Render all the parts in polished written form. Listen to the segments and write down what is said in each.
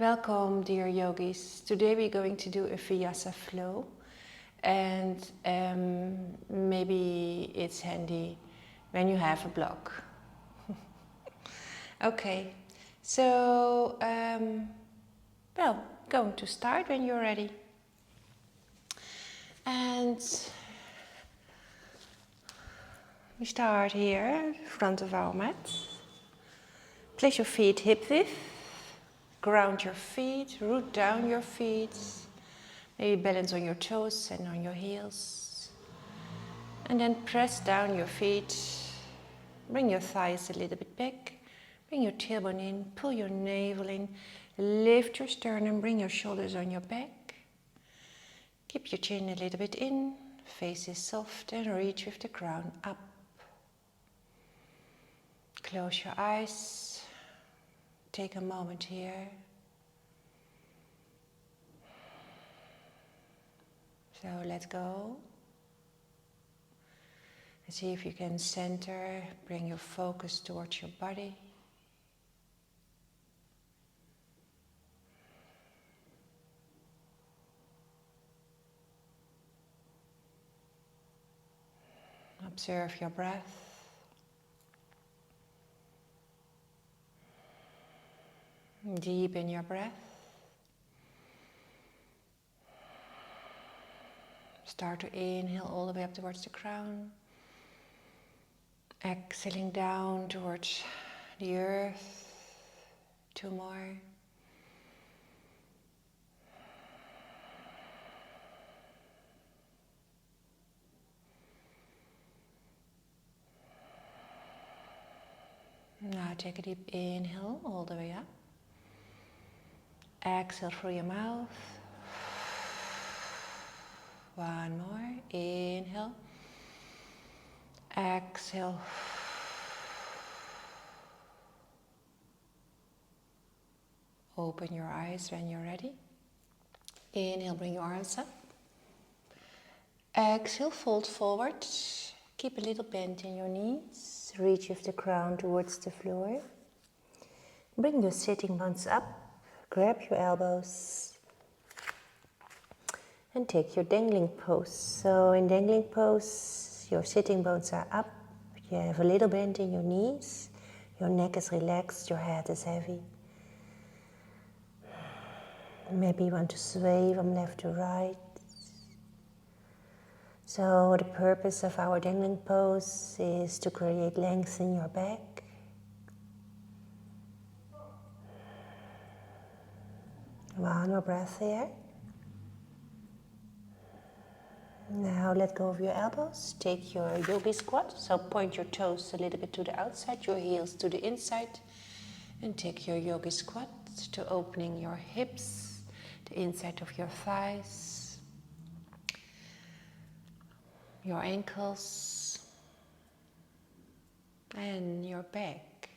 Welcome, dear yogis. Today we're going to do a Vinyasa Flow, and maybe it's handy when you have a block. Okay, so going to start when you're ready. And we start here in front of our mat. Place your feet hip width. Ground your feet, root down your feet. Maybe balance on your toes and on your heels. And then press down your feet. Bring your thighs a little bit back. Bring your tailbone in, pull your navel in. Lift your sternum, bring your shoulders on your back. Keep your chin a little bit in. Face is soft and reach with the crown up. Close your eyes. Take a moment here. So let go. And see if you can center, bring your focus towards your body. Observe your breath. Deepen your breath. Start to inhale all the way up towards the crown. Exhaling down towards the earth. 2 more. Now take a deep inhale all the way up. Exhale through your mouth. 1 more. Inhale. Exhale. Open your eyes when you're ready. Inhale, bring your arms up. Exhale, fold forward. Keep a little bend in your knees. Reach with the crown towards the floor. Bring your sitting bones up. Grab your elbows and take your dangling pose. So in dangling pose, your sitting bones are up. You have a little bend in your knees. Your neck is relaxed, your head is heavy. Maybe you want to sway from left to right. So the purpose of our dangling pose is to create length in your back. One more breath here. Now let go of your elbows. Take your yogi squat. So point your toes a little bit to the outside, your heels to the inside. And take your yogi squat to opening your hips, the inside of your thighs, your ankles, and your back.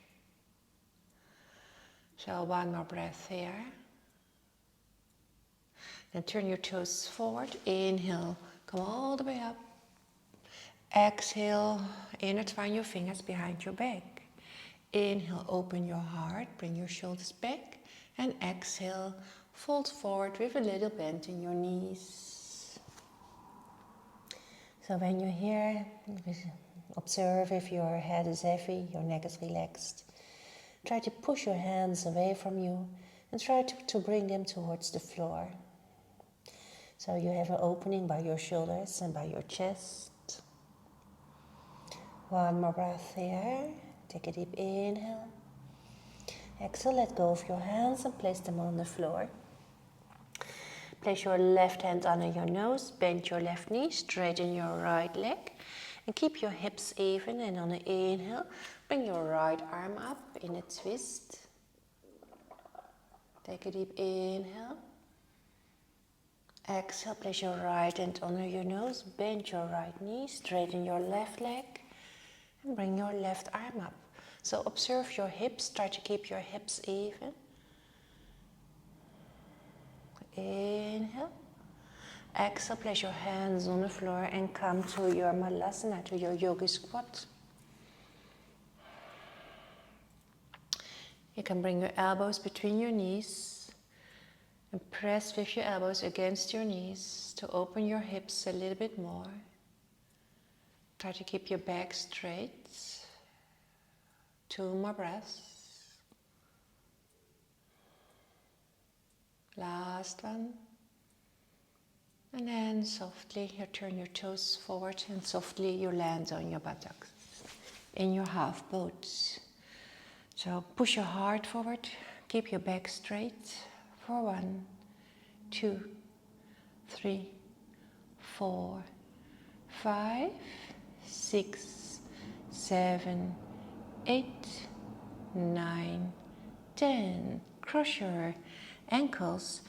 So one more breath here. Then turn your toes forward. Inhale, come all the way up. Exhale, intertwine your fingers behind your back. Inhale, open your heart, bring your shoulders back. And exhale, fold forward with a little bend in your knees. So when you're here, observe if your head is heavy, your neck is relaxed. Try to push your hands away from you and try to bring them towards the floor. So you have an opening by your shoulders and by your chest. One more breath here. Take a deep inhale. Exhale, let go of your hands and place them on the floor. Place your left hand under your nose, bend your left knee, straighten your right leg, and keep your hips even. And on the inhale, bring your right arm up in a twist. Take a deep inhale. Exhale, place your right hand under your nose, bend your right knee, straighten your left leg, and bring your left arm up. So observe your hips, try to keep your hips even. Inhale. Exhale, place your hands on the floor and come to your malasana, to your yogi squat. You can bring your elbows between your knees. And press with your elbows against your knees to open your hips a little bit more. Try to keep your back straight. 2 more breaths. Last one. And then softly you turn your toes forward and softly you land on your buttocks in your half boat. So push your heart forward, keep your back straight for 1, 2, 3, 4, 5, 6, 7, 8, 9, 10. Cross your ankles.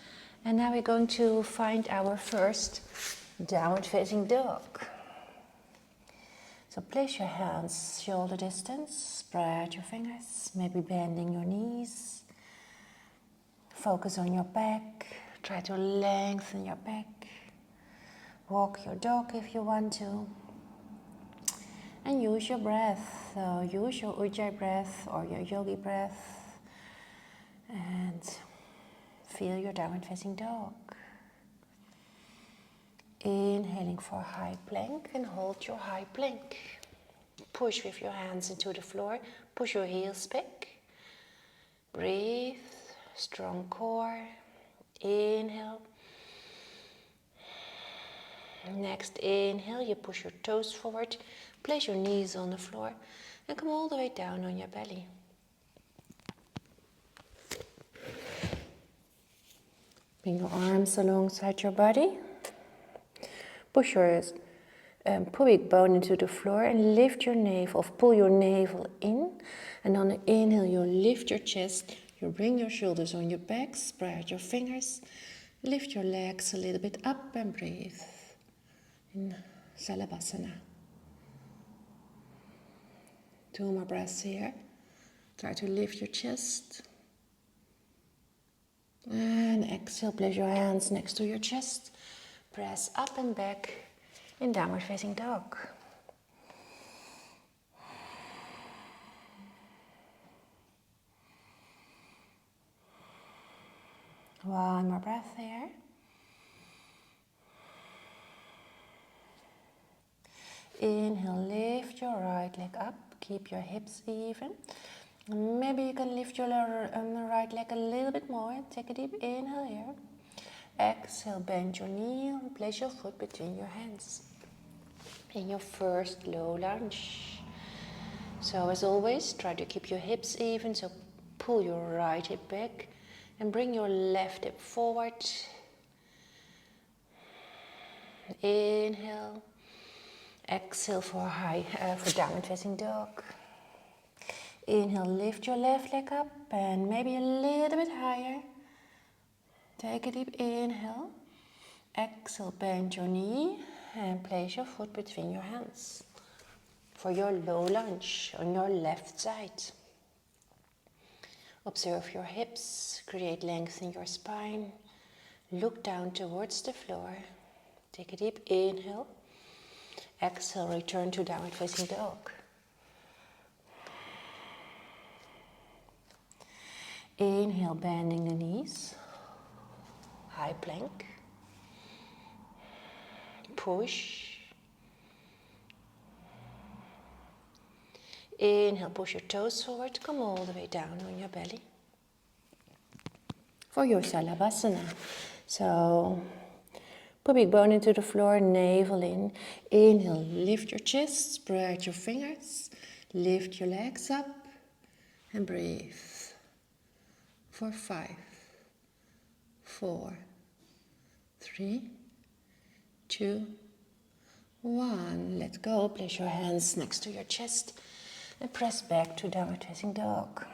And now we're going to find our first downward facing dog. So place your hands shoulder distance, spread your fingers, maybe bending your knees. Focus on your back, try to lengthen your back. Walk your dog if you want to. And use your breath, so use your Ujjayi breath or your yogi breath. And feel your downward facing dog. Inhaling for high plank and hold your high plank. Push with your hands into the floor. Push your heels back. Breathe. Strong core. Inhale. Next inhale, you push your toes forward. Place your knees on the floor and come all the way down on your belly. Bring your arms alongside your body. Push your pubic bone into the floor and lift your navel, pull your navel in. And on the inhale, you lift your chest. You bring your shoulders on your back, spread your fingers. Lift your legs a little bit up and breathe. In Salabhasana. 2 more breaths here. Try to lift your chest. And exhale, place your hands next to your chest. Press up and back in downward facing dog. One more breath here. Inhale, lift your right leg up. Keep your hips even. Maybe you can lift your right leg a little bit more. Take a deep inhale here. Exhale, bend your knee and place your foot between your hands. In your first low lunge. So as always, try to keep your hips even. So pull your right hip back and bring your left hip forward. Inhale. Exhale for downward facing dog. Inhale, lift your left leg up and maybe a little bit higher. Take a deep inhale. Exhale, bend your knee and place your foot between your hands for your low lunge on your left side. Observe your hips, create length in your spine. Look down towards the floor. Take a deep inhale. Exhale, return to downward facing dog. Inhale, bending the knees. High plank. Push. Inhale, push your toes forward. Come all the way down on your belly. For your Salabhasana. So, pubic bone into the floor, navel in. Inhale, lift your chest, spread your fingers. Lift your legs up and breathe. For 5, 4, 3, 2, 1. Let go. Place your hands next to your chest and press back to downward facing dog.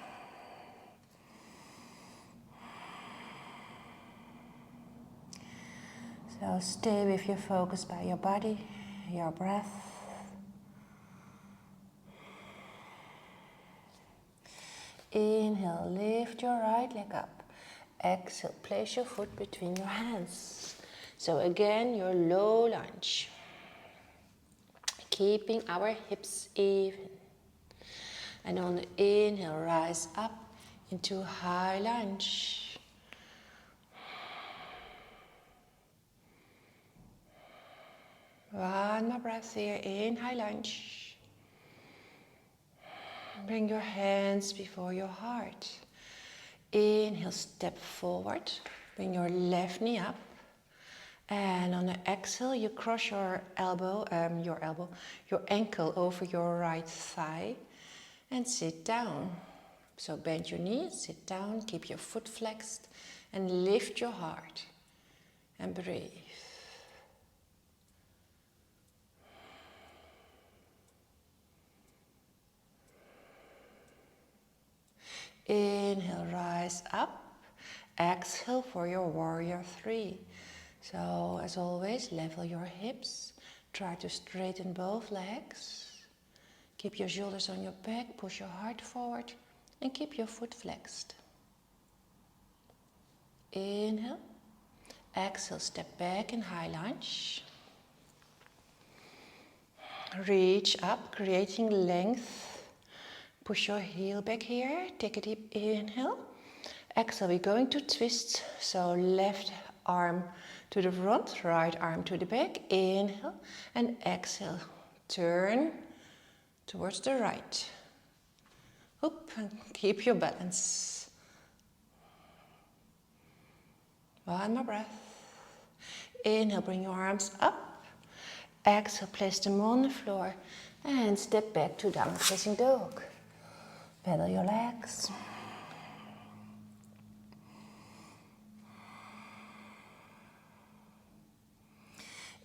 So stay with your focus by your body, your breath. Inhale, lift your right leg up. Exhale, place your foot between your hands. So again, your low lunge. Keeping our hips even. And on the inhale, rise up into high lunge. One more breath here, in high lunge. Bring your hands before your heart. Inhale, step forward. Bring your left knee up. And on the exhale, you cross your ankle over your right thigh and sit down. So bend your knees, sit down, keep your foot flexed and lift your heart and breathe. Inhale, rise up. Exhale for your warrior three. So as always, level your hips. Try to straighten both legs. Keep your shoulders on your back, push your heart forward and keep your foot flexed. Inhale. Exhale, step back in high lunge. Reach up, creating length. Push your heel back here. Take a deep inhale. Exhale, we're going to twist. So left arm to the front, right arm to the back. Inhale and exhale. Turn towards the right. Up and keep your balance. One more breath. Inhale, bring your arms up. Exhale, place them on the floor and step back to downward facing dog. Pedal your legs.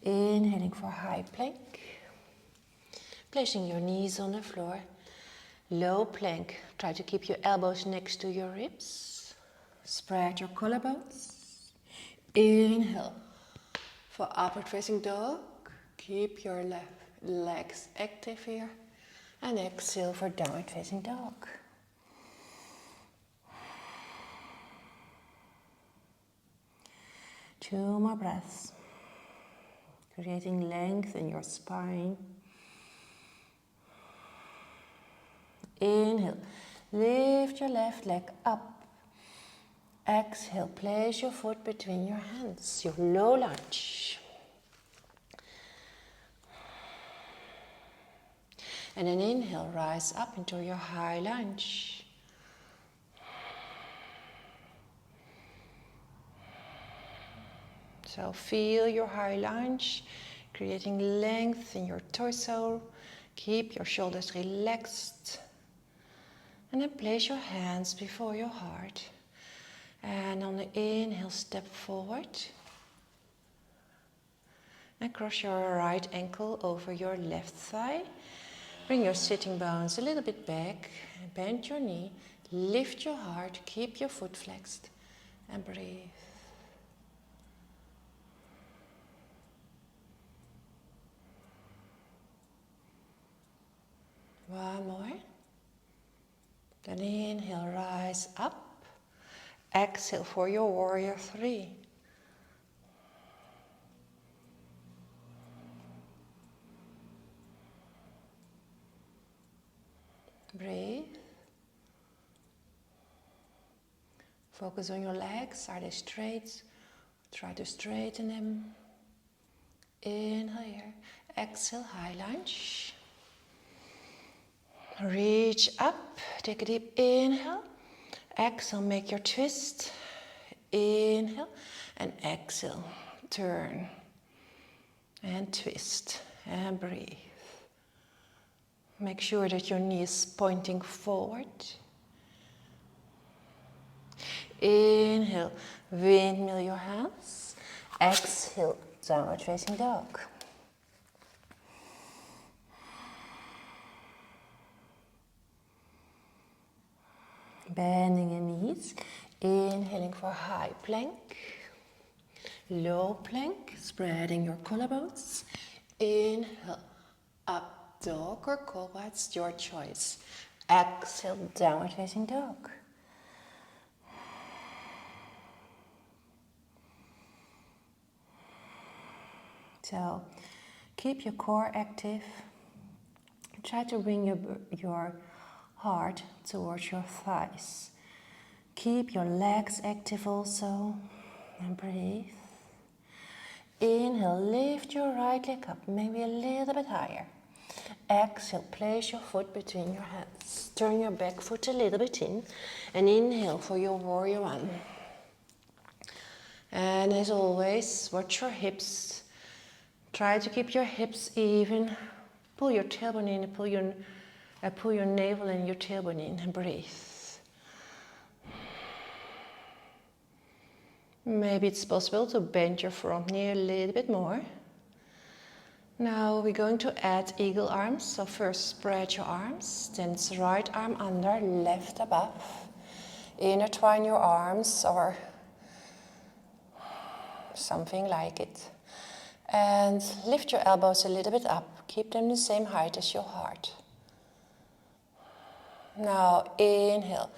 Inhaling for high plank. Placing your knees on the floor. Low plank. Try to keep your elbows next to your ribs. Spread your collarbones. Inhale for upward facing dog. Keep your left legs active here. And exhale for downward facing dog. Two more breaths. Creating length in your spine. Inhale, lift your left leg up. Exhale, place your foot between your hands, your low lunge. And then inhale, rise up into your high lunge. So feel your high lunge, creating length in your torso. Keep your shoulders relaxed. And then place your hands before your heart. And on the inhale, step forward. And cross your right ankle over your left thigh. Bring your sitting bones a little bit back. Bend your knee. Lift your heart. Keep your foot flexed. And breathe. One more. Then inhale, rise up. Exhale for your warrior three. Breathe. Focus on your legs. Are they straight? Try to straighten them. Inhale here. Exhale, high lunge. Reach up. Take a deep inhale. Exhale, make your twist. Inhale and exhale. Turn and twist and breathe. Make sure that your knee is pointing forward. Inhale, windmill your hands. Exhale, downward facing dog. Bending your knees. Inhaling for high plank. Low plank, spreading your collarbones. Inhale, up dog or cobra, it's your choice. Exhale, downward facing dog. So keep your core active. Try to bring your heart towards your thighs. Keep your legs active also. And breathe. Inhale, lift your right leg up, maybe a little bit higher. Exhale, place your foot between your hands. Turn your back foot a little bit in. And inhale for your warrior one. And as always, watch your hips. Try to keep your hips even. Pull your tailbone in and pull your navel and your tailbone in and breathe. Maybe it's possible to bend your front knee a little bit more. Now we're going to add eagle arms. So first spread your arms, then right arm under, left above. Intertwine your arms or something like it. And lift your elbows a little bit up. Keep them the same height as your heart. Now inhale.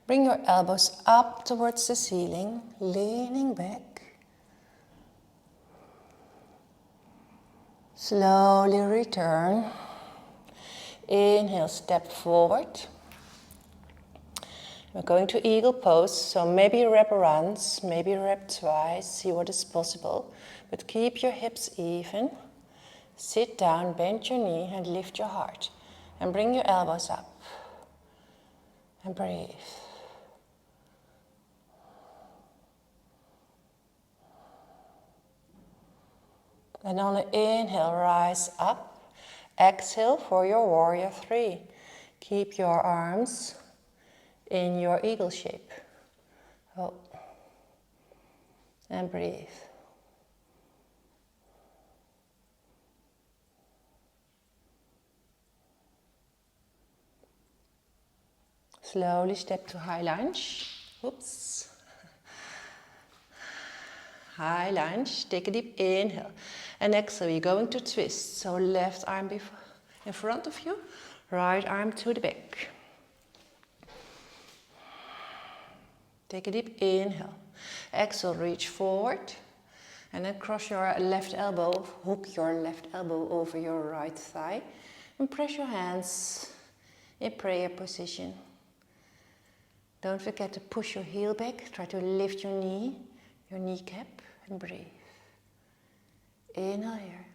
Bring your elbows up towards the ceiling, leaning back. Slowly return. Inhale, step forward. We're going to eagle pose, so maybe wrap around, maybe wrap twice, see what is possible. But keep your hips even. Sit down, bend your knee and lift your heart. And bring your elbows up. And breathe. And on the inhale, rise up. Exhale for your warrior three. Keep your arms in your eagle shape. Oh. And breathe. Slowly step to high lunge. Oops. High lunge, take a deep inhale. And exhale, you're going to twist. So left arm in front of you, right arm to the back. Take a deep inhale. Exhale, reach forward. And then cross your left elbow, hook your left elbow over your right thigh. And press your hands in prayer position. Don't forget to push your heel back. Try to lift your knee, your kneecap. And breathe. Inhale here.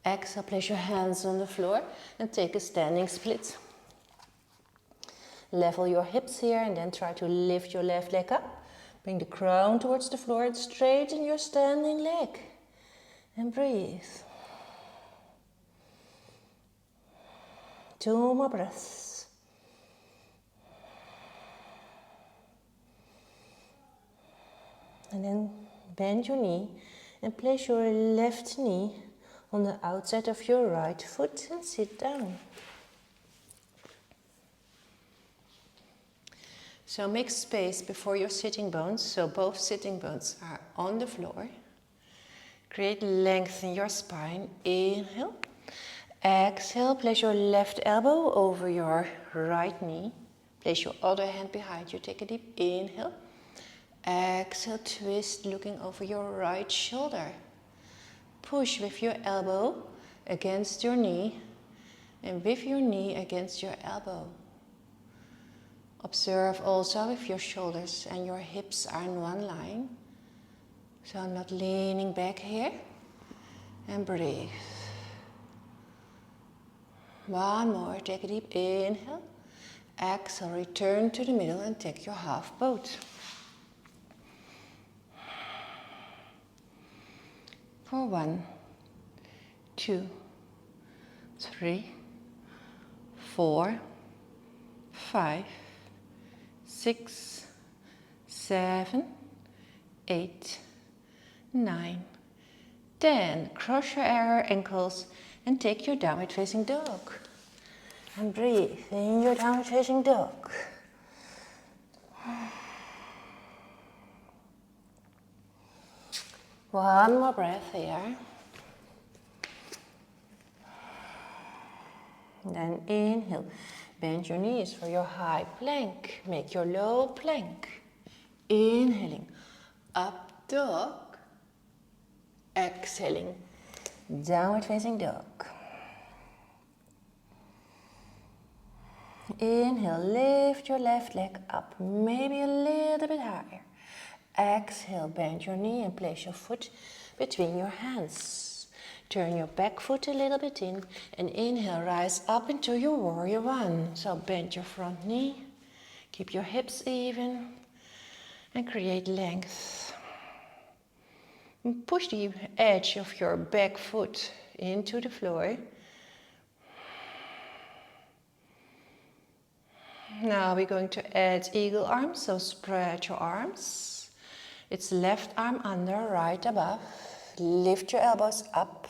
Exhale, place your hands on the floor and take a standing split. Level your hips here and then try to lift your left leg up. Bring the crown towards the floor and straighten your standing leg. And breathe. 2 more breaths. And then bend your knee and place your left knee on the outside of your right foot and sit down. So make space before your sitting bones, so both sitting bones are on the floor. Create length in your spine. Inhale. Exhale, place your left elbow over your right knee. Place your other hand behind you. Take a deep inhale. Exhale, twist, looking over your right shoulder. Push with your elbow against your knee and with your knee against your elbow. Observe also if your shoulders and your hips are in one line. So I'm not leaning back here. And breathe. One more, take a deep inhale. Exhale, return to the middle and take your half boat. For 1, 2, 3, 4, 5, 6, 7, 8, 9, 10. Cross your ankles and take your downward facing dog. And breathe in your downward facing dog. One more breath here. Then inhale. Bend your knees for your high plank. Make your low plank. Inhaling. Up dog. Exhaling. Downward facing dog. Inhale. Lift your left leg up. Maybe a little bit higher. Exhale, bend your knee and place your foot between your hands. Turn your back foot a little bit in and inhale, rise up into your warrior one. So bend your front knee, keep your hips even and create length. And push the edge of your back foot into the floor. Now we're going to add eagle arms, so spread your arms. It's left arm under, right above. Lift your elbows up.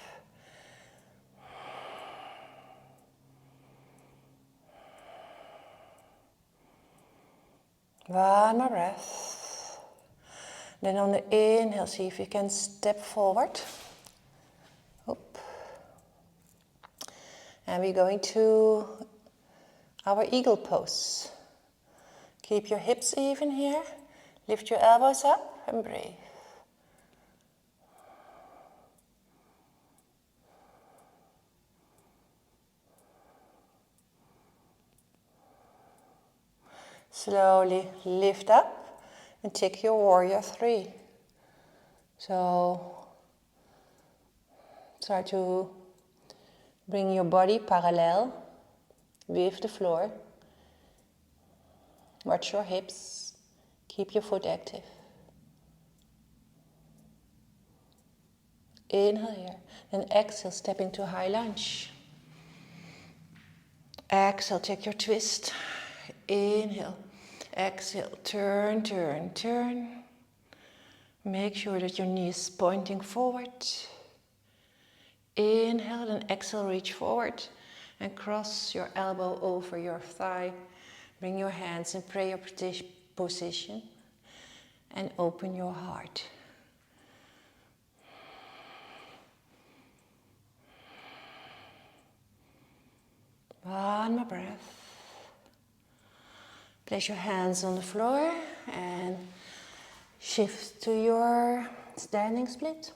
One more breath. Then on the inhale, see if you can step forward. Oop. And we're going to our eagle pose. Keep your hips even here. Lift your elbows up and breathe. Slowly lift up and take your warrior three. So try to bring your body parallel with the floor. Watch your hips. Keep your foot active. Inhale here. Then exhale, step into high lunge. Exhale, take your twist. Inhale. Exhale, turn, turn, turn. Make sure that your knee is pointing forward. Inhale, then exhale, reach forward and cross your elbow over your thigh. Bring your hands in prayer position and open your heart. One more breath. Place your hands on the floor and shift to your standing split.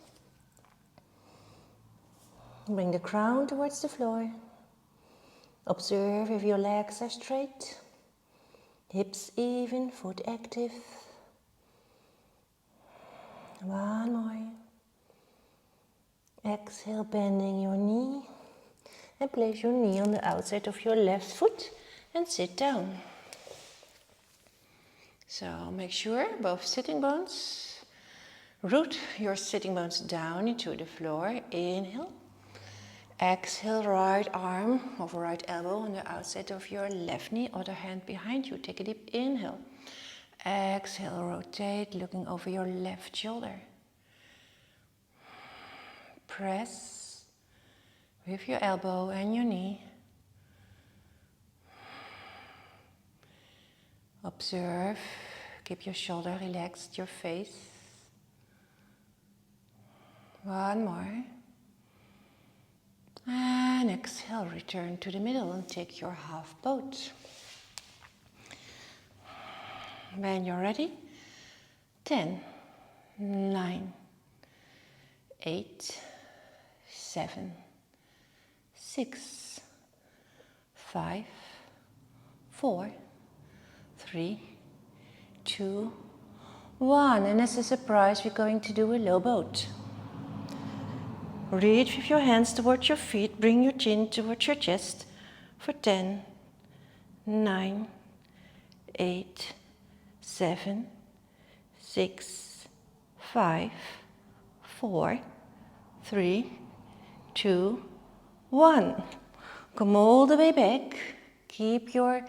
Bring the crown towards the floor. Observe if your legs are straight, hips even, foot active. One more. Exhale, bending your knee. And place your knee on the outside of your left foot and sit down. So make sure both sitting bones, root your sitting bones down into the floor. Inhale. Exhale, right arm over right elbow on the outside of your left knee, other hand behind you. Take a deep inhale. Exhale, rotate, looking over your left shoulder. Press with your elbow and your knee. Observe, keep your shoulder relaxed, your face. One more. And exhale, return to the middle and take your half boat. When you're ready, 10, 9, 8, 7, 6, 5, 4, 3, 2, 1. And as a surprise, we're going to do a low boat. Reach with your hands towards your feet. Bring your chin towards your chest for 10, 9, 8, 7, 6, 5, 4, 3, 2, 1. Come all the way back. Keep your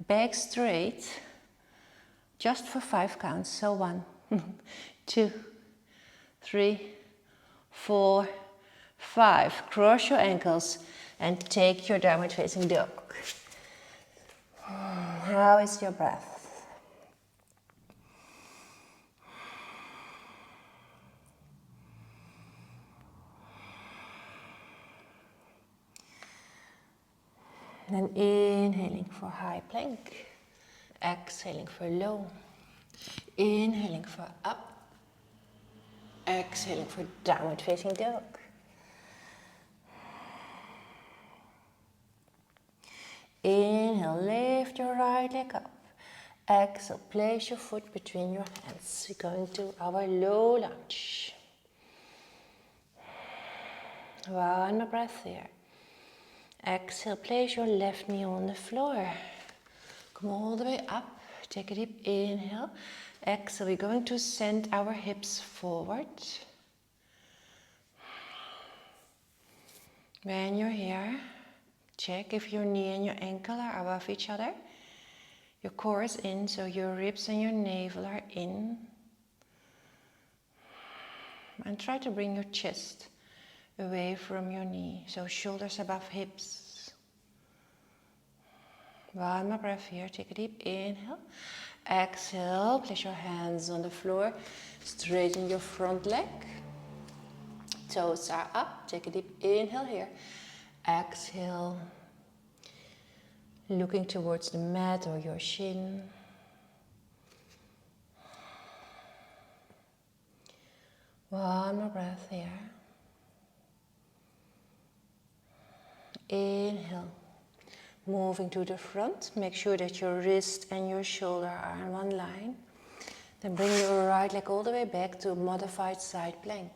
back straight. Just for 5 counts. So 1, 2, 3, 4, 5. Cross your ankles and take your downward facing dog. How is your breath? Then inhaling for high plank. Exhaling for low. Inhaling for up. Exhaling for downward facing dog. Inhale, lift your right leg up. Exhale, place your foot between your hands. We're going to our low lunge. One more breath here. Exhale, place your left knee on the floor. Come all the way up. Take a deep inhale. Exhale, we're going to send our hips forward. When you're here, check if your knee and your ankle are above each other. Your core is in, so your ribs and your navel are in. And try to bring your chest away from your knee, so shoulders above hips. One more breath here. Take a deep inhale. Exhale, place your hands on the floor. Straighten your front leg. Toes are up. Take a deep inhale here. Exhale. Looking towards the mat or your shin. One more breath here. Inhale. Moving to the front. Make sure that your wrist and your shoulder are in one line. Then bring your right leg all the way back to modified side plank.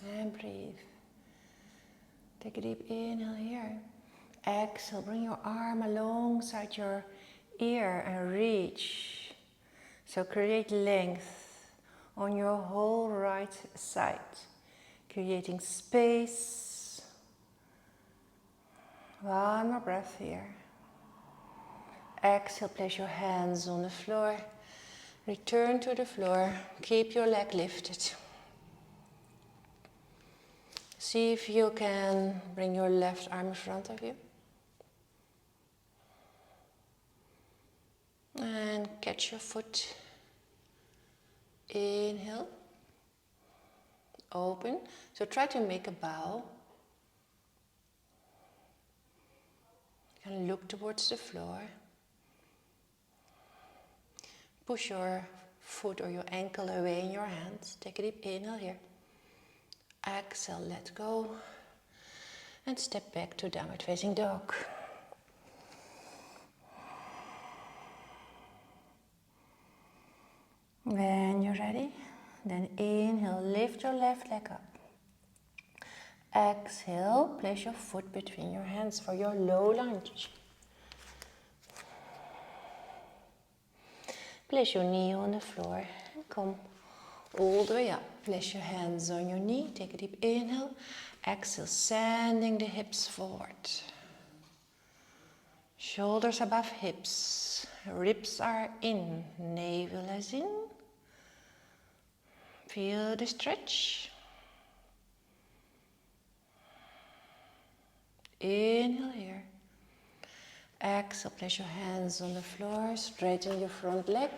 And breathe. Take a deep inhale here. Exhale, bring your arm alongside your ear and reach. So create length on your whole right side, creating space. One more breath here. Exhale, place your hands on the floor. Return to the floor. Keep your leg lifted. See if you can bring your left arm in front of you. And catch your foot. Inhale. Open. So try to make a bow. You can look towards the floor. Push your foot or your ankle away in your hands. Take a deep inhale here. Exhale, let go. And step back to downward facing dog. When you're ready, then inhale, lift your left leg up. Exhale, place your foot between your hands for your low lunge. Place your knee on the floor and come all the way up. Place your hands on your knee, take a deep inhale. Exhale, sending the hips forward. Shoulders above hips, ribs are in, navel is in. Feel the stretch. Inhale here. Exhale, place your hands on the floor, straighten your front leg.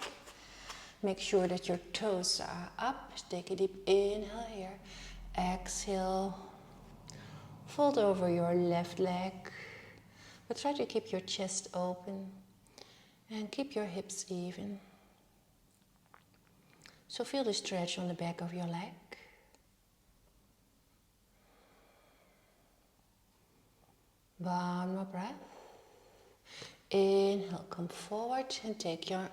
Make sure that your toes are up. Take a deep inhale here. Exhale. Fold over your left leg. But try to keep your chest open and keep your hips even. So feel the stretch on the back of your leg. One more breath. Inhale, come forward and take your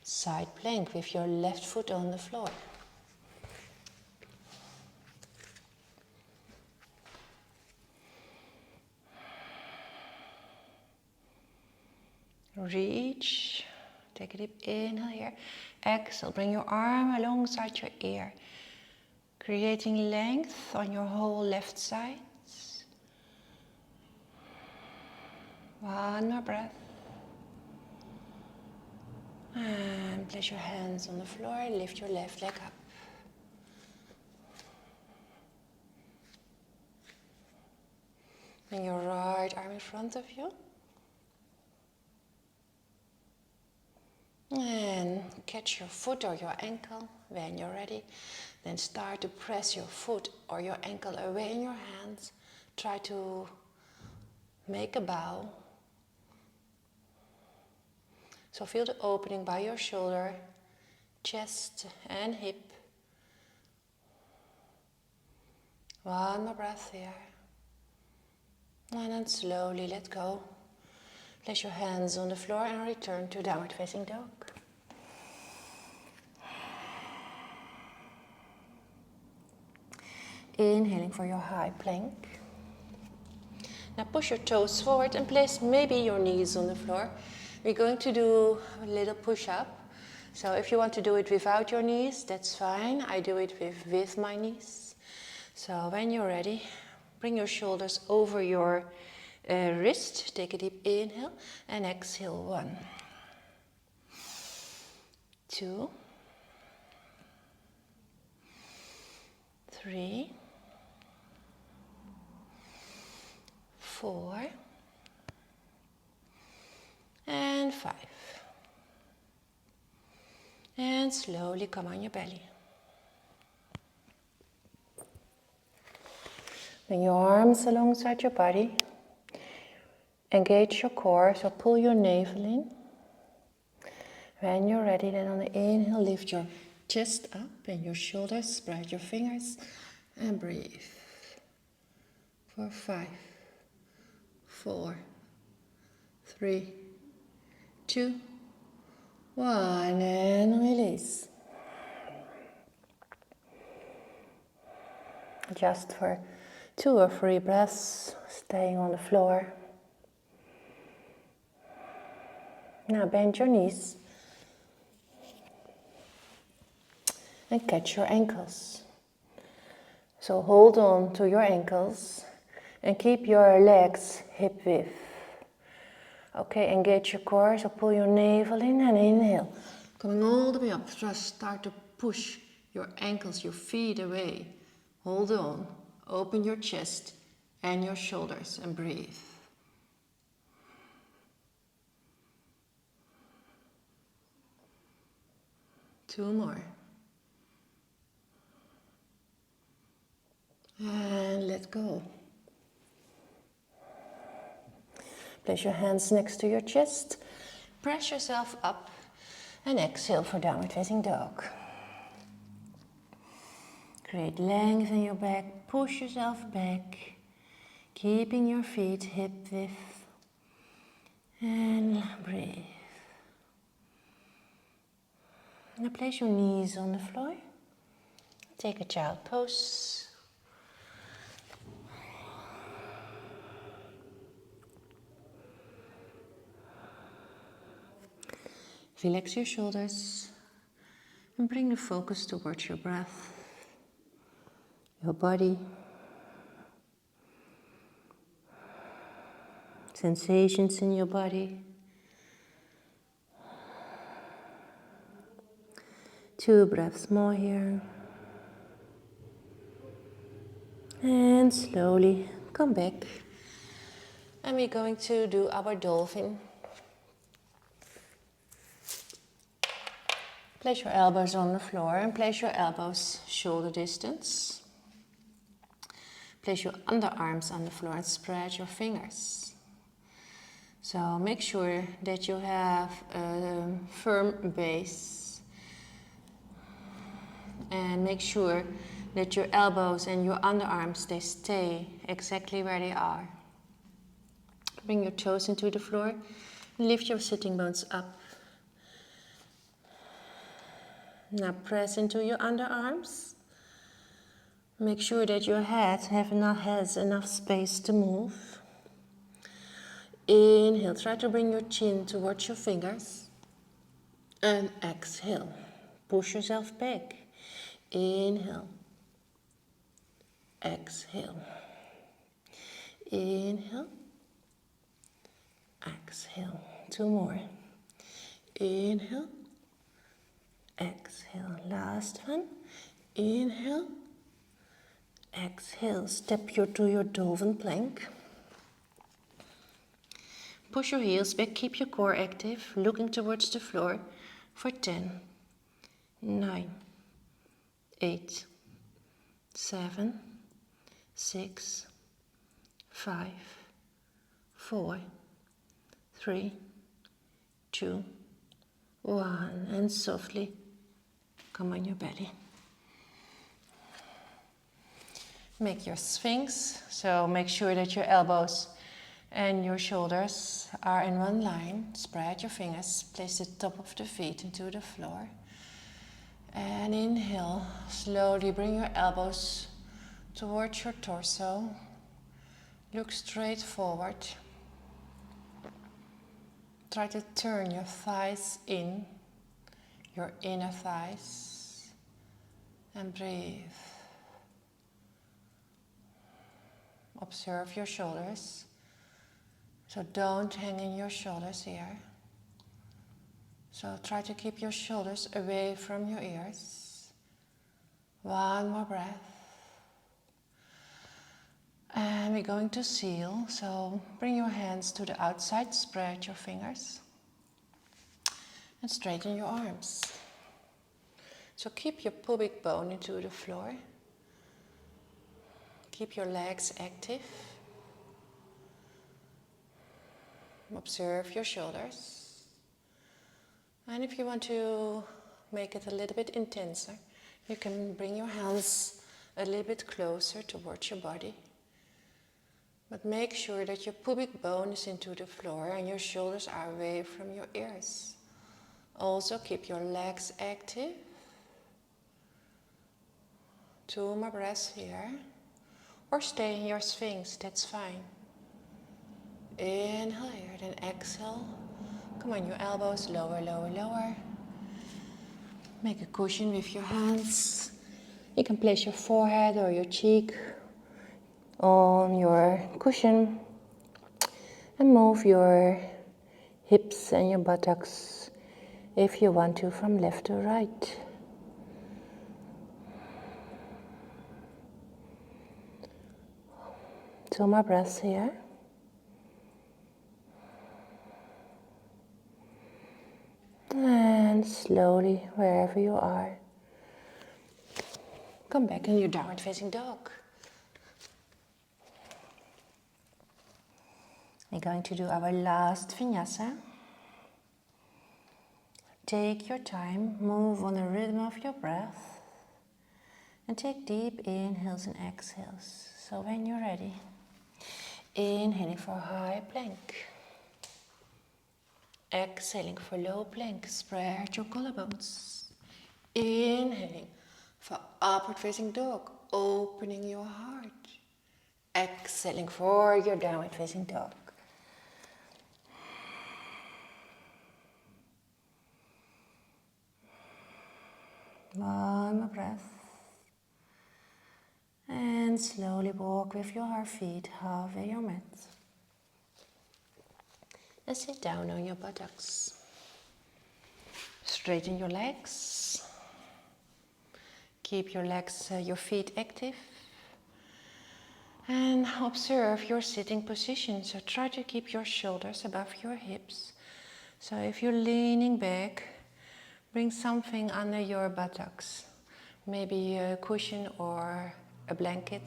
side plank with your left foot on the floor. Reach. Take a deep inhale here. Exhale, bring your arm alongside your ear, creating length on your whole left side. One more breath. And place your hands on the floor, lift your left leg up. Bring your right arm in front of you. And catch your foot or your ankle when you're ready. Then start to press your foot or your ankle away in your hands. Try to make a bow. So feel the opening by your shoulder, chest and hip. One more breath here. And then slowly let go. Place your hands on the floor and return to downward facing dog. Inhaling for your high plank. Now push your toes forward and place maybe your knees on the floor. We're going to do a little push-up. So if you want to do it without your knees, that's fine. I do it with my knees. So when you're ready, bring your shoulders over your wrist. Take a deep inhale and exhale. 1, 2, 3, 4, and 5. And slowly come on your belly. Bring your arms alongside your body. Engage your core, so pull your navel in. When you're ready, then on the inhale, lift your chest up and your shoulders, spread your fingers and breathe. For 5, 4, 3, 2, 1, and release. Just for 2 or 3 breaths, staying on the floor. Now bend your knees and catch your ankles. So hold on to your ankles and keep your legs hip width. Okay, engage your core, so pull your navel in and inhale. Coming all the way up, just start to push your ankles, your feet away. Hold on, open your chest and your shoulders and breathe. Two more. And let go. Place your hands next to your chest. Press yourself up and exhale for downward facing dog. Create length in your back. Push yourself back. Keeping your feet hip width. And breathe. Now place your knees on the floor. Take a child pose. Relax your shoulders and bring the focus towards your breath, your body, sensations in your body. 2 breaths more here. And slowly come back. And we're going to do our dolphin. Place your elbows on the floor and place your elbows shoulder distance. Place your underarms on the floor and spread your fingers. So make sure that you have a firm base. And make sure that your elbows and your underarms, they stay exactly where they are. Bring your toes into the floor. Lift your sitting bones up. Now press into your underarms. Make sure that your head has enough space to move. Inhale, try to bring your chin towards your fingers. And exhale, push yourself back. Inhale, exhale. Inhale, exhale. 2 more. Inhale, exhale. Last one. Inhale, exhale. Step to your dolphin plank. Push your heels back, keep your core active, looking towards the floor for 10, 9, 8, 7, 6, 5, 4, 3, 2, 1, and softly come on your belly. Make your sphinx, so make sure that your elbows And your shoulders are in one line. Spread your fingers, place the top of the feet into the floor. And inhale, slowly bring your elbows towards your torso. Look straight forward. Try to turn your thighs in, your inner thighs, and breathe. Observe your shoulders. So don't hang in your shoulders here. So try to keep your shoulders away from your ears. One more breath. And we're going to seal. So bring your hands to the outside, spread your fingers. And straighten your arms. So keep your pubic bone into the floor. Keep your legs active. Observe your shoulders. And if you want to make it a little bit intenser, you can bring your hands a little bit closer towards your body. But make sure that your pubic bone is into the floor and your shoulders are away from your ears. Also keep your legs active. 2 more breaths here. Or stay in your sphinx, that's fine. Inhale here, then exhale. Come on, your elbows, lower, lower, lower. Make a cushion with your hands. You can place your forehead or your cheek on your cushion. And move your hips and your buttocks, if you want to, from left to right. Two more breaths here. And slowly, wherever you are, come back in your downward facing dog. We're going to do our last vinyasa. Take your time, move on the rhythm of your breath, and take deep inhales and exhales. So when you're ready, inhaling for high plank. Exhaling for low plank, spread your collarbones. Inhaling for upward facing dog, opening your heart. Exhaling for your downward facing dog. One more breath. And slowly walk with your feet halfway your mat. And sit down on your buttocks. Straighten your legs. Keep your legs, your feet active. And observe your sitting position. So try to keep your shoulders above your hips. So if you're leaning back, bring something under your buttocks. Maybe a cushion or a blanket.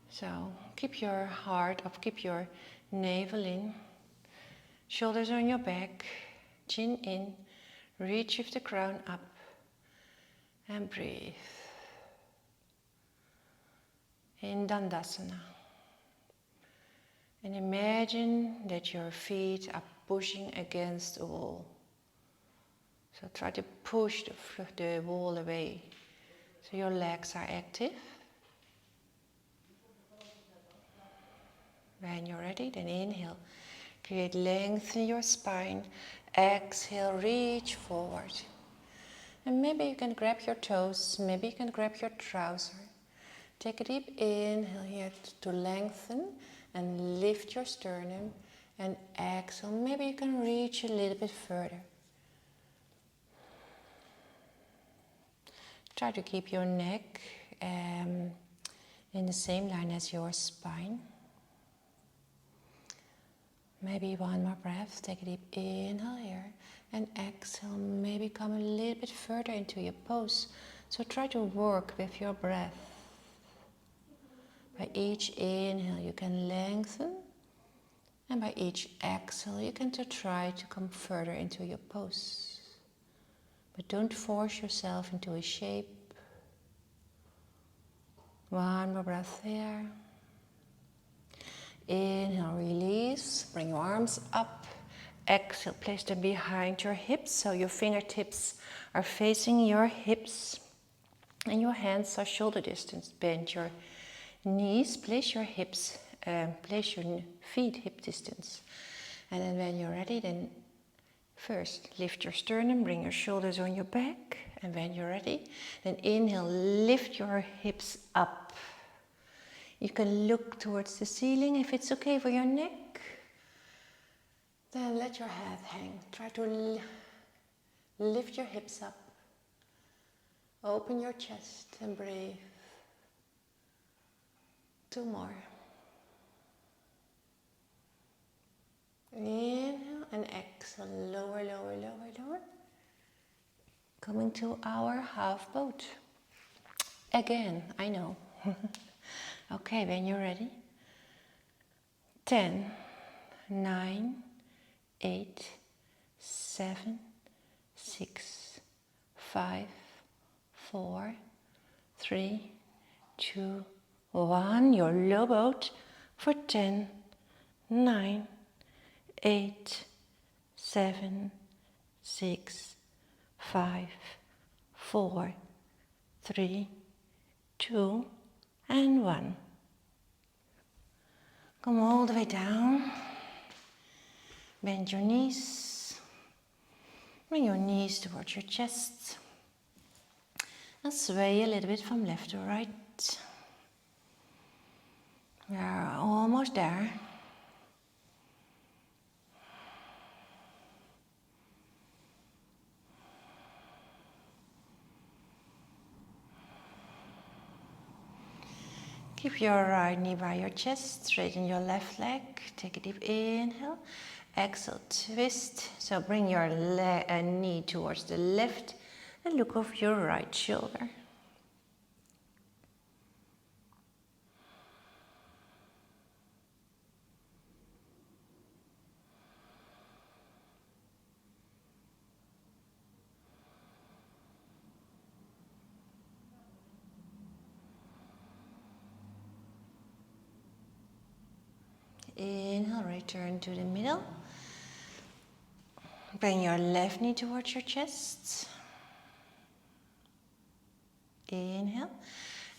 So keep your heart up, keep your navel in. Shoulders on your back, chin in. Reach with the crown up. And breathe. In Dandasana. And imagine that your feet are pushing against the wall. So try to push the wall away. So your legs are active. When you're ready, then inhale. Create length in your spine. Exhale, reach forward. And maybe you can grab your toes, maybe you can grab your trouser. Take a deep inhale here to lengthen and lift your sternum. And exhale, maybe you can reach a little bit further. Try to keep your neck in the same line as your spine. Maybe one more breath. Take a deep inhale here and exhale. Maybe come a little bit further into your pose. So try to work with your breath. By each inhale you can lengthen, and by each exhale you can try to come further into your pose. But don't force yourself into a shape. One more breath there. Inhale, release, bring your arms up. Exhale, place them behind your hips so your fingertips are facing your hips and your hands are shoulder distance. Bend your knees, place your hips, place your feet hip distance. And then when you're ready, then first lift your sternum, bring your shoulders on your back. And when you're ready, then inhale, lift your hips up. You can look towards the ceiling if it's okay for your neck. Then let your head hang. Try to lift your hips up. Open your chest and breathe. 2 more. Inhale and exhale. Lower, lower, lower, lower. Coming to our half boat. Again, I know. Okay, when you're ready. 10, 9, 8, 7, 6, 5, 4, 3, 2, 1. Your low boat for 10, 9, 8, 7, 6, 5, 4, 3, 2, and 1. Come all the way down. Bend your knees. Bring your knees towards your chest. And sway a little bit from left to right. We are almost there. Keep your right knee by your chest, straighten your left leg, take a deep inhale, exhale, twist. So bring your knee towards the left and look over your right shoulder. Inhale, return to the middle. Bring your left knee towards your chest. Inhale.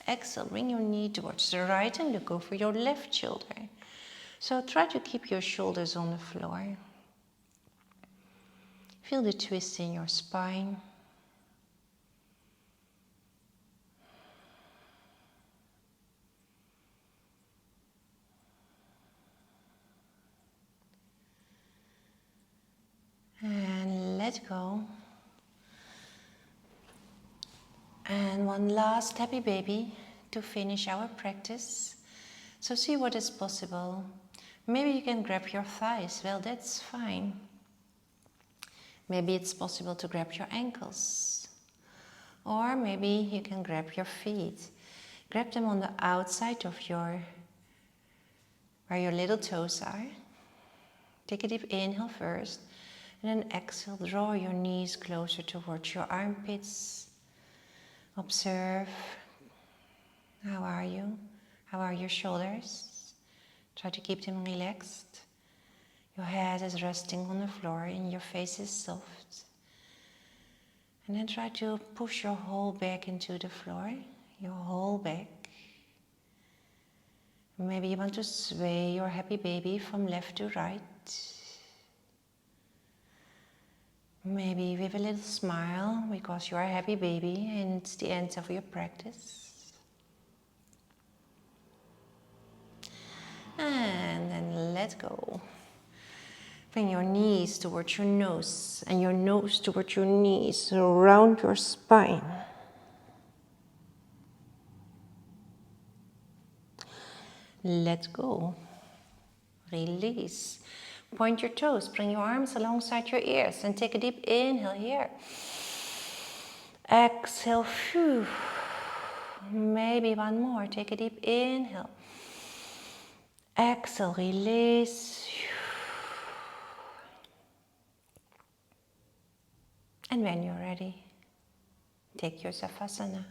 Exhale, bring your knee towards the right and look over your left shoulder. So try to keep your shoulders on the floor. Feel the twist in your spine. And let go. And one last happy baby to finish our practice. So see what is possible. Maybe you can grab your thighs. Well, that's fine. Maybe it's possible to grab your ankles. Or maybe you can grab your feet. Grab them on the outside of where your little toes are. Take a deep inhale first. And then exhale, draw your knees closer towards your armpits. Observe, how are you? How are your shoulders? Try to keep them relaxed. Your head is resting on the floor and your face is soft. And then try to push your whole back into the floor, your whole back. Maybe you want to sway your happy baby from left to right. Maybe with a little smile because you are a happy baby and it's the end of your practice. And then let go. Bring your knees towards your nose and your nose towards your knees, around your spine. Let go. Release. Point your toes, bring your arms alongside your ears and take a deep inhale here. Exhale. Phew. Maybe one more. Take a deep inhale. Exhale, release. And when you're ready, take your Savasana.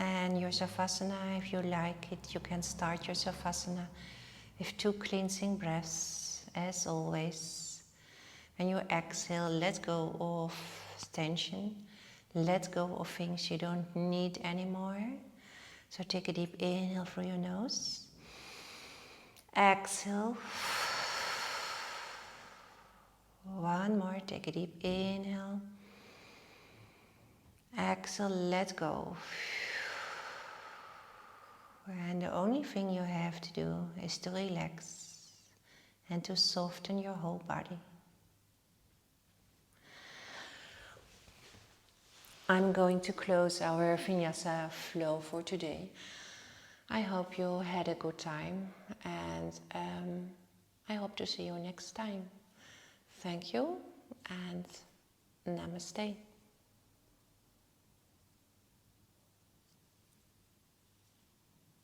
And your Savasana, if you like it, you can start your Savasana with 2 cleansing breaths, as always. When you exhale, let go of tension, let go of things you don't need anymore. So take a deep inhale through your nose. Exhale. One more, take a deep inhale. Exhale, let go. And the only thing you have to do is to relax and to soften your whole body. I'm going to close our Vinyasa Flow for today. I hope you had a good time, and I hope to see you next time. Thank you and namaste.